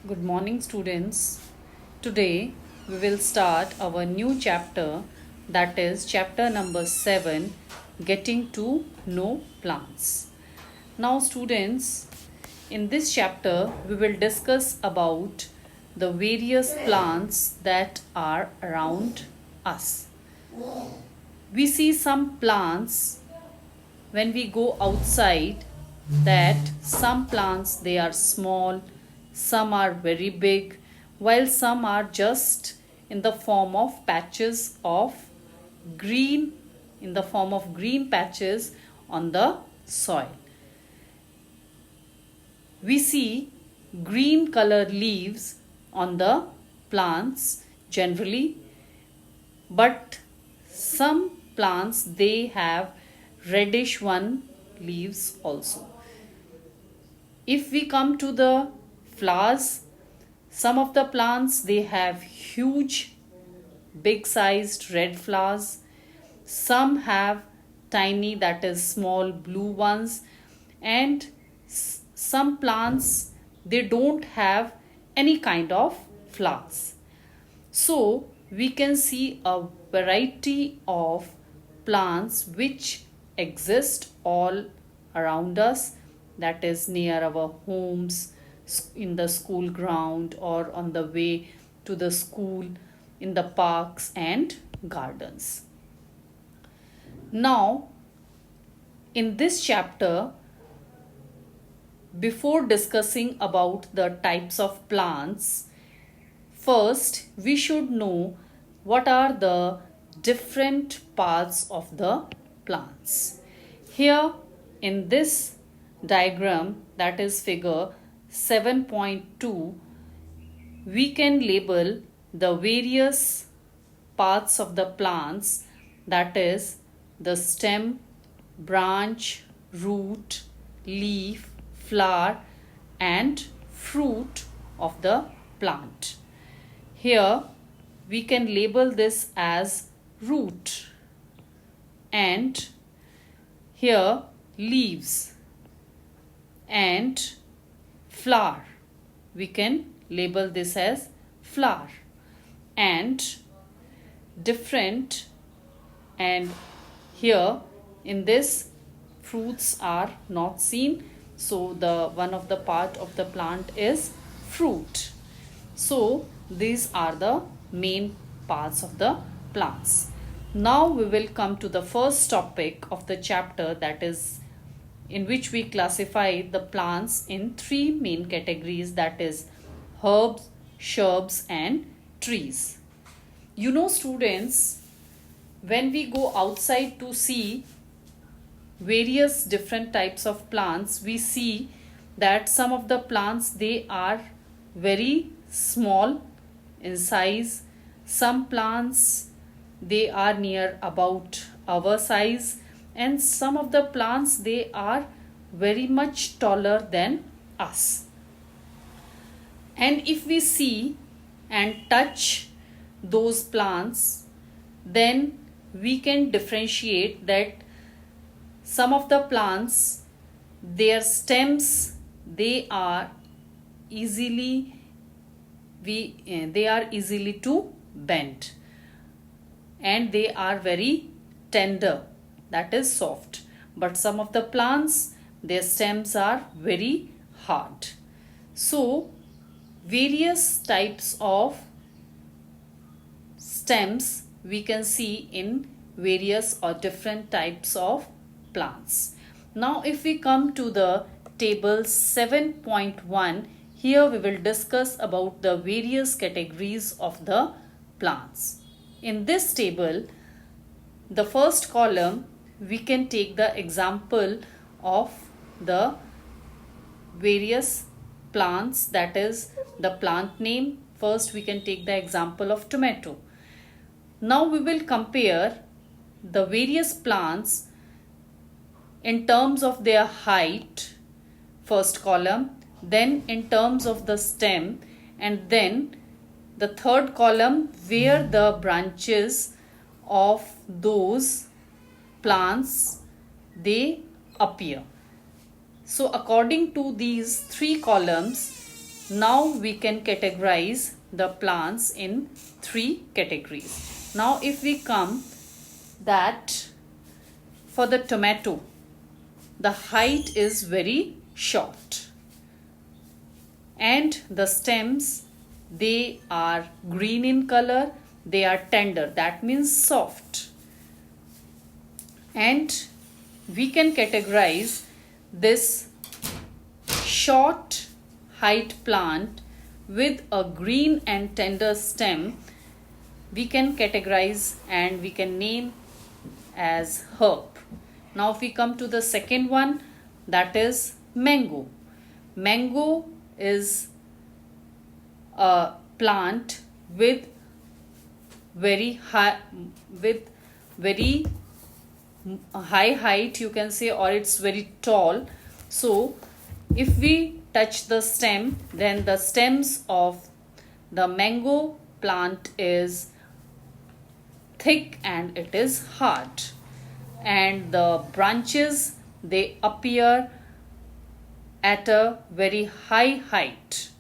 Good morning, students. Today we will start our new chapter, that is chapter number 7, Getting to Know Plants. Now, students, in this chapter we will discuss about the various plants that are around us. We see some plants when we go outside, that some plants they are small, some are very big, while some are just in the form of patches of green, patches on the soil. We see green color leaves on the plants generally, but some plants they have reddish one leaves also. If we come to the flowers, some of the plants they have huge big sized red flowers, some have tiny, that is small blue ones, and some plants they don't have any kind of flowers. So we can see a variety of plants which exist all around us, that is near our homes, in the school ground, or on the way to the school, in the parks and gardens. Now, in this chapter, before discussing about the types of plants, first we should know what are the different parts of the plants. Here in this diagram, that is figure 7.2, we can label the various parts of the plants, that is the stem, branch, root, leaf, flower and fruit of the plant. Here we can label this as root, and here leaves, and flower, we can label this as flower, and different, and here in this fruits are not seen, so the one of the part of the plant is fruit. So these are the main parts of the plants. Now we will come to the first topic of the chapter, that is in which we classify the plants in three main categories, that is herbs, shrubs and trees. You know, students, when we go outside to see various different types of plants, we see that some of the plants they are very small in size, some plants they are near about our size, and some of the plants they are very much taller than us. And if we see and touch those plants, then we can differentiate that some of the plants, their stems they are easily to bend, and they are very tender, that is soft, but some of the plants their stems are very hard. So various types of stems we can see in various or different types of plants. Now if we come to the table 7.1, here we will discuss about the various categories of the plants. In this table, the first column we can take the example of the various plants, that is the plant name. First we can take the example of tomato. Now we will compare the various plants in terms of their height, first column, then in terms of the stem, and then the third column where the branches of those plants they appear. So according to these three columns, Now we can categorize the plants in 3 categories. Now if we come that for the tomato, the height is very short and the stems, they are green in color, they are tender, that means soft. And we can categorize this short height plant with a green and tender stem, we can categorize and we can name as herb. Now if we come to the second one, that is mango. Mango is a plant with very high height, you can say, or it's very tall. So if we touch the stem, then the stems of the mango plant is thick and it is hard, and the branches, they appear at a very high height.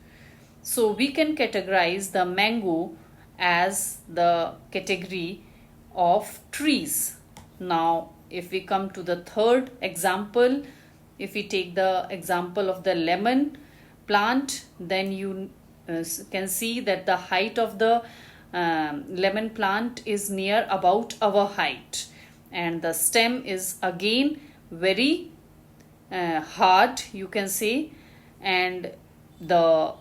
So we can categorize the mango as the category of trees. Now if we come to the third example, if we take the example of the lemon plant, then you can see that the height of the lemon plant is near about our height, and the stem is again very hard, you can say, and the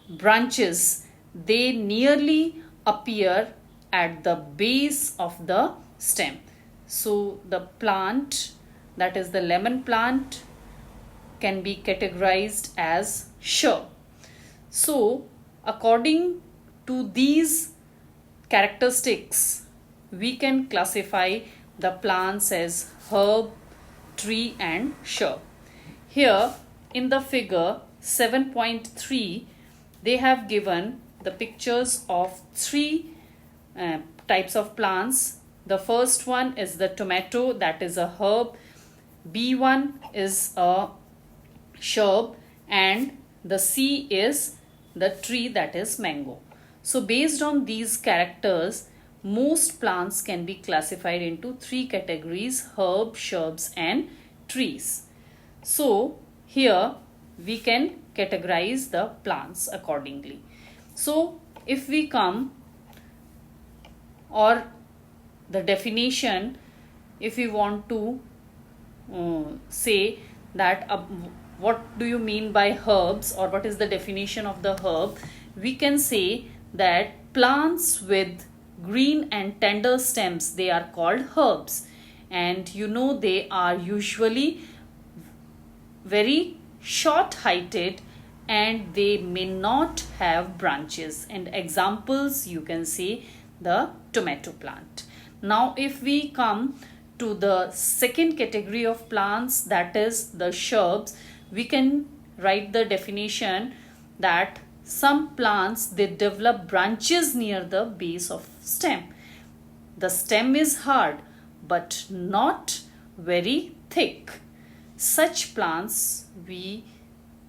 branches, they nearly appear at the base of the stem. So the plant, that is the lemon plant, can be categorized as shrub. So according to these characteristics, we can classify the plants as herb, tree and shrub. Here in the figure 7.3, they have given the pictures of 3 types of plants. The first one is the tomato, that is a herb. B1 is a shrub, and the C is the tree, that is mango. So based on these characters, most plants can be classified into 3 categories: herb, shrubs and trees. So here we can categorize the plants accordingly. So if we come, or the definition, if we want to say that what do you mean by herbs, or what is the definition of the herb, we can say that plants with green and tender stems, they are called herbs, and you know they are usually very short heighted and they may not have branches. And examples, you can say the tomato plant. Now if we come to the second category of plants, that is the shrubs, we can write the definition that some plants, they develop branches near the base of stem. The stem is hard but not very thick. Such plants, we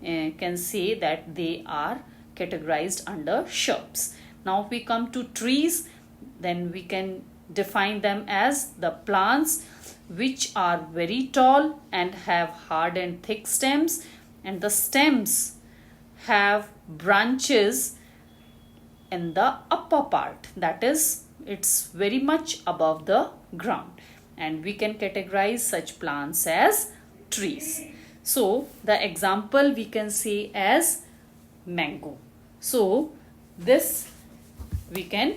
can say that they are categorized under shrubs. Now if we come to trees, then we can define them as the plants which are very tall and have hard and thick stems, and the stems have branches in the upper part, that is, it's very much above the ground, and we can categorize such plants as trees. So the example we can say as mango. So this we can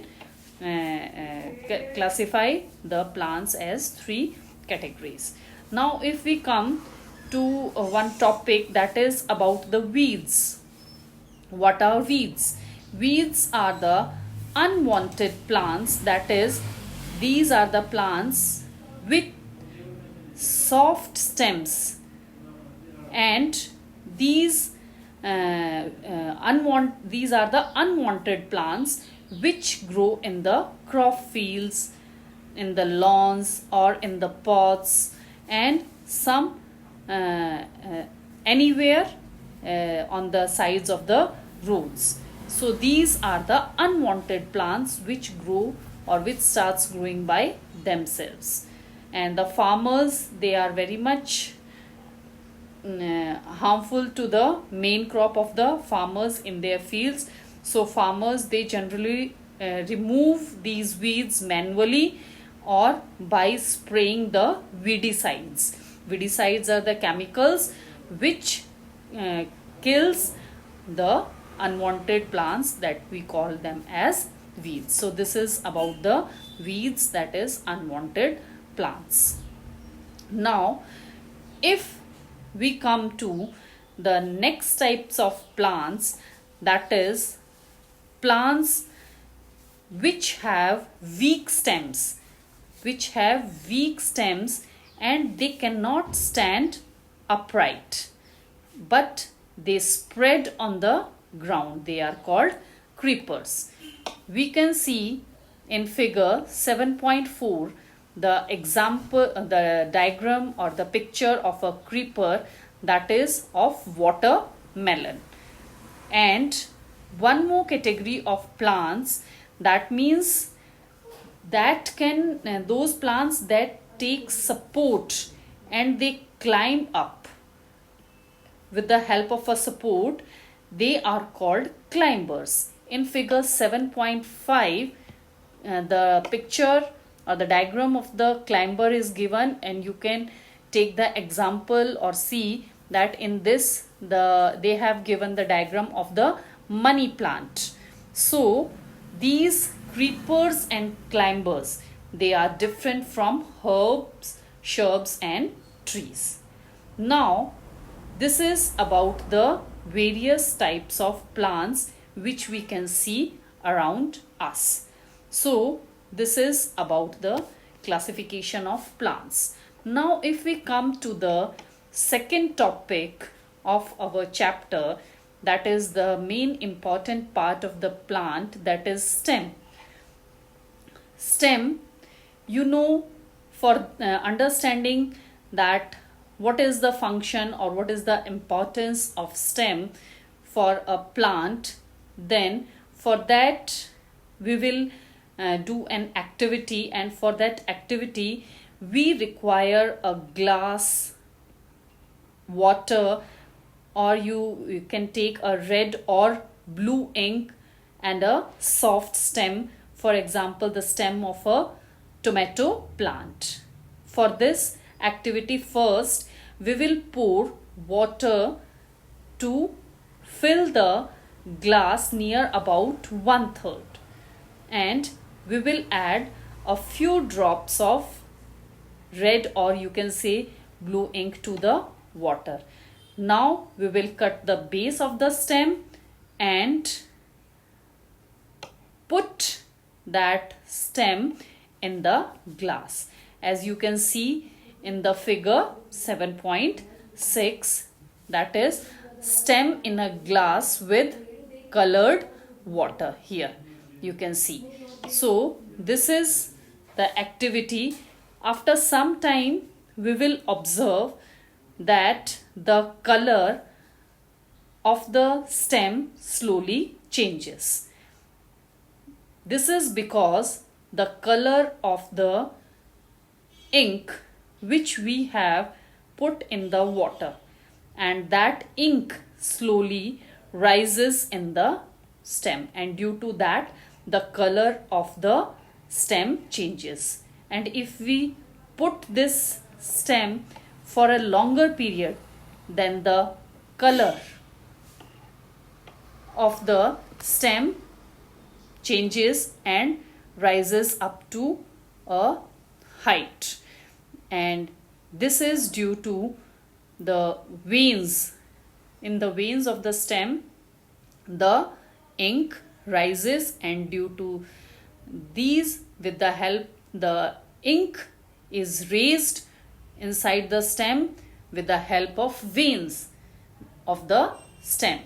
classify the plants as 3 categories. Now if we come to one topic, that is about the weeds. What are weeds? Weeds are the unwanted plants, that is, these are the plants with soft stems, and these are the unwanted plants which grow in the crop fields, in the lawns or in the pots, and some anywhere on the sides of the roads. So these are the unwanted plants which grow or which starts growing by themselves. And the farmers, they are very much harmful to the main crop of the farmers in their fields. So farmers, they generally remove these weeds manually or by spraying the weedicides. Weedicides are the chemicals which kills the unwanted plants, that we call them as weeds. So this is about the weeds, that is unwanted plants. Now if we come to the next types of plants, that is plants which have weak stems, and they cannot stand upright but they spread on the ground. They are called creepers. We can see in figure 7.4 the example, the diagram or the picture of a creeper, that is of watermelon. And one more category of plants, that means that can those plants that take support and they climb up with the help of a support, they are called climbers. In figure 7.5 the picture or the diagram of the climber is given, and you can take the example or see that in this they have given the diagram of the money plant. So these creepers and climbers, they are different from herbs, shrubs and trees. Now this is about the various types of plants which we can see around us. So this is about the classification of plants. Now if we come to the second topic of our chapter, that is the main important part of the plant, that is stem. Stem, you know, for understanding that what is the function or what is the importance of stem for a plant, then for that we will do an activity, and for that activity we require a glass, water, or you can take a red or blue ink and a soft stem, for example the stem of a tomato plant. For this activity, first we will pour water to fill the glass near about 1/3, and we will add a few drops of red or you can say blue ink to the water. Now we will cut the base of the stem and put that stem in the glass. As you can see in the figure 7.6, that is stem in a glass with colored water. Here you can see. So this is the activity. After some time we will observe that the color of the stem slowly changes. This is because the color of the ink which we have put in the water, and that ink slowly rises in the stem, and due to that the color of the stem changes. And if we put this stem for a longer period, then the color of the stem changes and rises up to a height, and this is due to the veins. In the veins of the stem the ink rises, and due to these, with the help, the ink is raised inside the stem with the help of veins of the stem.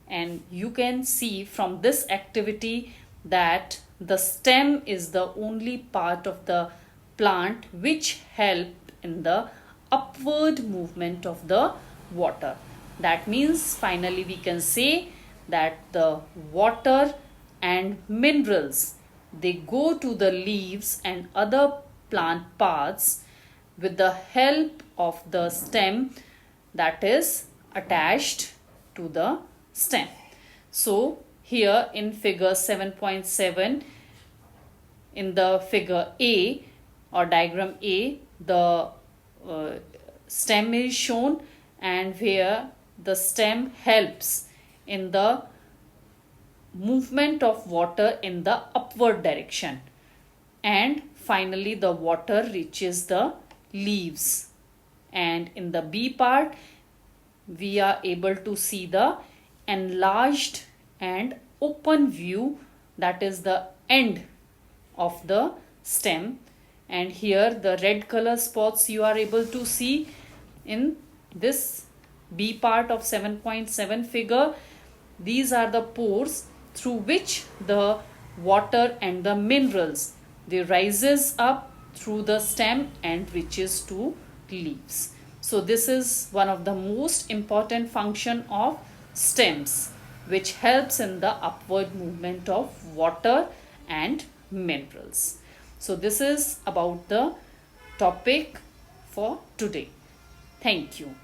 And you can see from this activity that the stem is the only part of the plant which help in the upward movement of the water. That means finally we can say that the water and minerals, they go to the leaves and other plant parts with the help of the stem that is attached to the stem. So here in figure 7.7, in the figure A or diagram A, the stem is shown, and where the stem helps in the movement of water in the upward direction, and finally the water reaches the leaves. And in the B part, we are able to see the enlarged and open view, that is the end of the stem. And here the red color spots you are able to see in this B part of 7.7 figure. These are the pores through which the water and the minerals, they rises up through the stem and reaches to leaves. So this is one of the most important function of stems, which helps in the upward movement of water and minerals. So this is about the topic for today. Thank you.